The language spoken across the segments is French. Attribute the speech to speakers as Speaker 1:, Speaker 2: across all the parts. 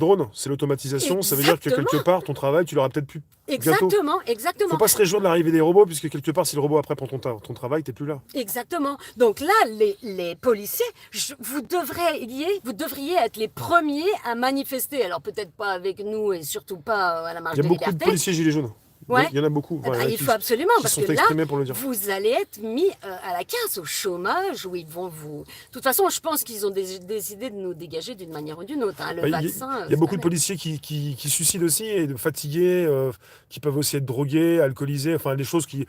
Speaker 1: drone, c'est l'automatisation. Ça veut dire que quelque part, ton travail, tu l'auras peut-être plus bientôt.
Speaker 2: Exactement.
Speaker 1: Faut pas se réjouir de l'arrivée des robots, puisque quelque part, si le robot après prend ton travail, t'es plus là.
Speaker 2: Exactement. Donc là, les policiers, vous devriez être les premiers à manifester. Alors peut-être pas avec nous et surtout pas à la
Speaker 1: Il
Speaker 2: marche
Speaker 1: y a
Speaker 2: de
Speaker 1: beaucoup de
Speaker 2: liberté.
Speaker 1: policiers gilets jaunes.
Speaker 2: Ouais.
Speaker 1: Il y en a beaucoup.
Speaker 2: Eh
Speaker 1: Enfin, il y
Speaker 2: ben,
Speaker 1: en a
Speaker 2: il faut absolument,
Speaker 1: qui
Speaker 2: parce
Speaker 1: sont
Speaker 2: que là,
Speaker 1: exprimés pour le dire.
Speaker 2: vous allez être mis à la casse, au chômage, où ils vont vous... De toute façon, je pense qu'ils ont décidé de nous dégager d'une manière ou d'une autre, hein. Le
Speaker 1: Bah,
Speaker 2: vaccin,
Speaker 1: il y a
Speaker 2: c'est
Speaker 1: beaucoup de
Speaker 2: pareil.
Speaker 1: policiers qui suicident aussi, et de fatigués, qui peuvent aussi être drogués, alcoolisés, enfin des choses qui...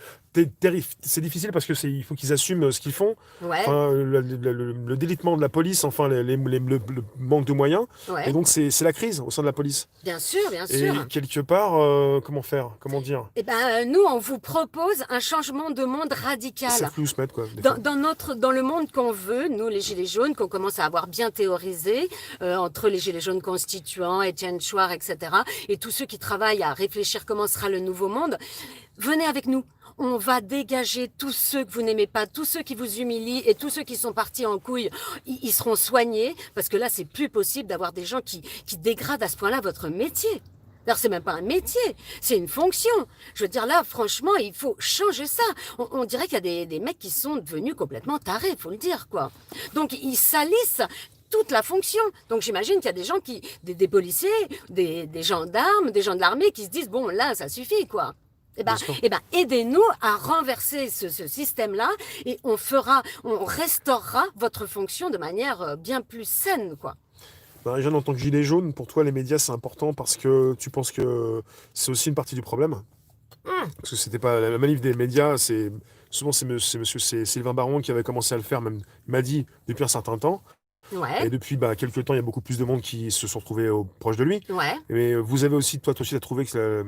Speaker 1: C'est difficile parce que il faut qu'ils assument ce qu'ils font.
Speaker 2: Ouais,
Speaker 1: Enfin, le délitement de la police, enfin le manque de moyens. Et
Speaker 2: ouais,
Speaker 1: donc c'est la crise au sein de la police.
Speaker 2: bien sûr, bien
Speaker 1: Et
Speaker 2: sûr.
Speaker 1: quelque part, comment faire? Comment dire?
Speaker 2: Eh ben, nous, on vous propose un changement de monde
Speaker 1: Ils savent
Speaker 2: radical.
Speaker 1: plus où se mettre, quoi, des fois.
Speaker 2: Dans le monde qu'on veut, nous, les Gilets jaunes, qu'on commence à avoir bien théorisé, entre les Gilets jaunes constituants, Étienne Chouard, etc., et tous ceux qui travaillent à réfléchir comment sera le nouveau monde, venez avec nous. On va dégager tous ceux que vous n'aimez pas, tous ceux qui vous humilient et tous ceux qui sont partis en couille. Ils seront soignés parce que là, c'est plus possible d'avoir des gens qui dégradent à ce point-là votre métier. Alors, c'est même pas un métier, c'est une fonction. Je veux dire, là, franchement, il faut changer ça. On dirait qu'il y a des mecs qui sont devenus complètement tarés, faut le dire, quoi. Donc, ils salissent toute la fonction. Donc, j'imagine qu'il y a des gens des policiers, des gendarmes, des gens de l'armée qui se disent, bon, là, ça suffit, quoi.
Speaker 1: Bien sûr.
Speaker 2: Aidez-nous à renverser ce système-là et on restaurera votre fonction de manière bien plus saine, quoi.
Speaker 1: Ben, Jeanne, en tant que gilet jaune, pour toi, les médias, c'est important parce que tu penses que c'est aussi une partie du problème.
Speaker 2: Hum,
Speaker 1: Parce que c'était pas la manif des médias, c'est souvent c'est Sylvain Baron qui avait commencé à le faire, même il m'a dit depuis un certain temps.
Speaker 2: ouais,
Speaker 1: Et depuis quelques temps, il y a beaucoup plus de monde qui se sont retrouvés proches de lui.
Speaker 2: ouais.
Speaker 1: Mais vous avez aussi, toi aussi, tu as trouvé que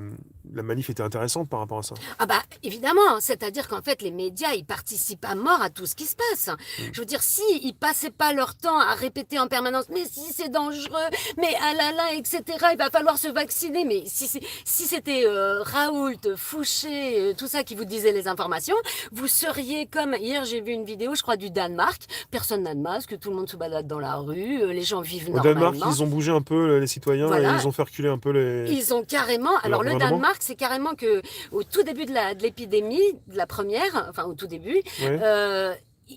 Speaker 1: la manif était intéressante par rapport à ça.
Speaker 2: Ah bah évidemment, c'est-à-dire qu'en fait les médias ils participent à mort à tout ce qui se passe.
Speaker 1: Mm.
Speaker 2: Je veux dire, si ils passaient pas leur temps à répéter en permanence, mais si c'est dangereux, mais ah là là, etc. Il va falloir se vacciner. Mais si c'était Raoult, Fouché, tout ça qui vous disait les informations, vous seriez comme hier j'ai vu une vidéo, je crois du Danemark. Personne n'a de masque, tout le monde se balade dans la rue, les gens vivent
Speaker 1: Au Danemark,
Speaker 2: normalement.
Speaker 1: ils ont bougé un peu les citoyens et
Speaker 2: Voilà,
Speaker 1: ils ont fait reculer un peu
Speaker 2: ils ont carrément.
Speaker 1: leur
Speaker 2: Alors le
Speaker 1: gouvernement.
Speaker 2: Danemark, c'est carrément que au tout début de l'épidémie, de la première, enfin au tout début,
Speaker 1: Ouais,
Speaker 2: euh,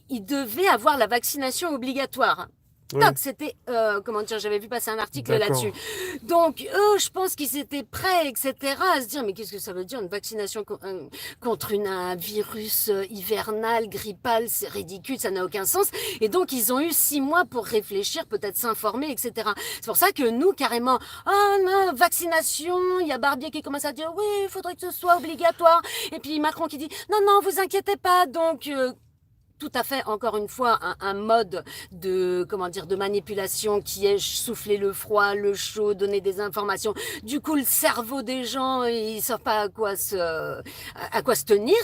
Speaker 2: ils devaient avoir la vaccination obligatoire. Toc,
Speaker 1: ouais,
Speaker 2: c'était, comment dire, j'avais vu passer un article
Speaker 1: d'accord.
Speaker 2: là-dessus. Donc, eux, je pense qu'ils étaient prêts, etc., à se dire, mais qu'est-ce que ça veut dire, une vaccination contre un virus hivernal, grippal, c'est ridicule, ça n'a aucun sens. Et donc, ils ont eu 6 mois pour réfléchir, peut-être s'informer, etc. C'est pour ça que nous, carrément, ah non, vaccination, il y a Barbier qui commence à dire, oui, il faudrait que ce soit obligatoire. Et puis Macron qui dit, non, non, vous inquiétez pas, donc... tout à fait, encore une fois, un mode comment dire, de manipulation qui est souffler le froid, le chaud, donner des informations. Du coup, le cerveau des gens, ils savent pas à quoi se tenir.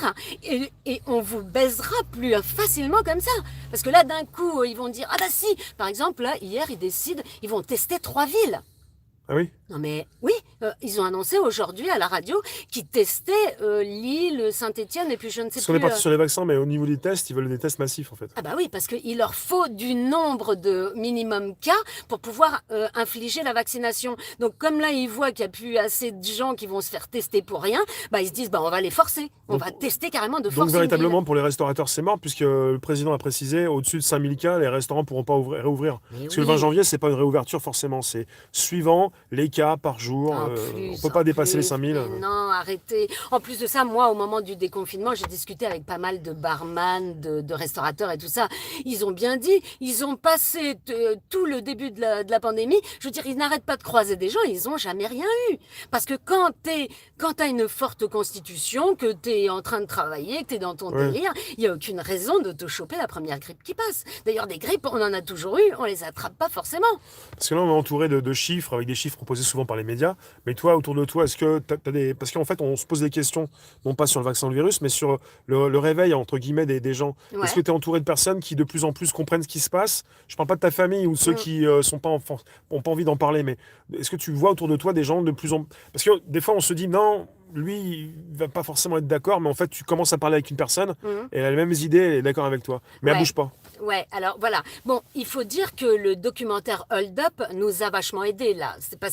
Speaker 2: Et on vous baisera plus facilement comme ça. Parce que là, d'un coup, ils vont dire, ah bah si, par exemple, là, hier, ils décident, ils vont tester 3 villes.
Speaker 1: Ah oui?
Speaker 2: Non mais oui, ils ont annoncé aujourd'hui à la radio qu'ils testaient Lille, Saint-Étienne et puis je ne sais
Speaker 1: Parce qu'on est
Speaker 2: plus.
Speaker 1: parti sur les vaccins, mais au niveau des tests, ils veulent des tests massifs en fait.
Speaker 2: Ah bah oui, parce qu'il leur faut du nombre de minimum cas pour pouvoir infliger la vaccination. Donc comme là, ils voient qu'il n'y a plus assez de gens qui vont se faire tester pour rien, bah ils se disent, bah on va les forcer. On
Speaker 1: Donc,
Speaker 2: va tester carrément de
Speaker 1: donc
Speaker 2: force une ville.
Speaker 1: véritablement, pour les restaurateurs, c'est mort, puisque le président a précisé, au-dessus de 5000 cas, les restaurants ne pourront pas réouvrir.
Speaker 2: Mais
Speaker 1: Parce que le 20
Speaker 2: oui,
Speaker 1: janvier, c'est pas une réouverture forcément, c'est suivant les cas par jour. On peut pas
Speaker 2: En
Speaker 1: dépasser les
Speaker 2: plus,
Speaker 1: 5000.
Speaker 2: mais non, arrêtez. En plus de ça, moi, au moment du déconfinement, j'ai discuté avec pas mal de barman, de restaurateurs et tout ça. Ils ont bien dit, ils ont passé tout le début de la pandémie. Je veux dire, ils n'arrêtent pas de croiser des gens, ils ont jamais rien eu. Parce que quand t'as une forte constitution, que t'es en train de travailler, que t'es dans ton
Speaker 1: Ouais.
Speaker 2: délire, il y a aucune raison de te choper la première grippe qui passe. D'ailleurs, des grippes, on en a toujours eu, on les attrape pas forcément.
Speaker 1: Parce que là, on est entouré de chiffres, avec des chiffres proposés souvent par les médias. Mais toi, autour de toi, est-ce que t'as des... Parce qu'en fait, on se pose des questions, non pas sur le vaccin ou le virus, mais sur le réveil, entre guillemets, des gens. Est-ce que
Speaker 2: Ouais.
Speaker 1: tu es entouré de personnes qui de plus en plus comprennent ce qui se passe? Je parle pas de ta famille ou de ceux
Speaker 2: Mm.
Speaker 1: qui sont pas ont pas envie d'en parler, mais est-ce que tu vois autour de toi des gens de plus en... Parce que des fois, on se dit, non, lui, il va pas forcément être d'accord, mais en fait, tu commences à parler avec une personne,
Speaker 2: Mm.
Speaker 1: et elle a les mêmes idées, elle est d'accord avec toi. Mais elle
Speaker 2: Ouais.
Speaker 1: bouge pas.
Speaker 2: Ouais, alors voilà. Bon, il faut dire que le documentaire Hold Up nous a vachement aidé là. C'est parce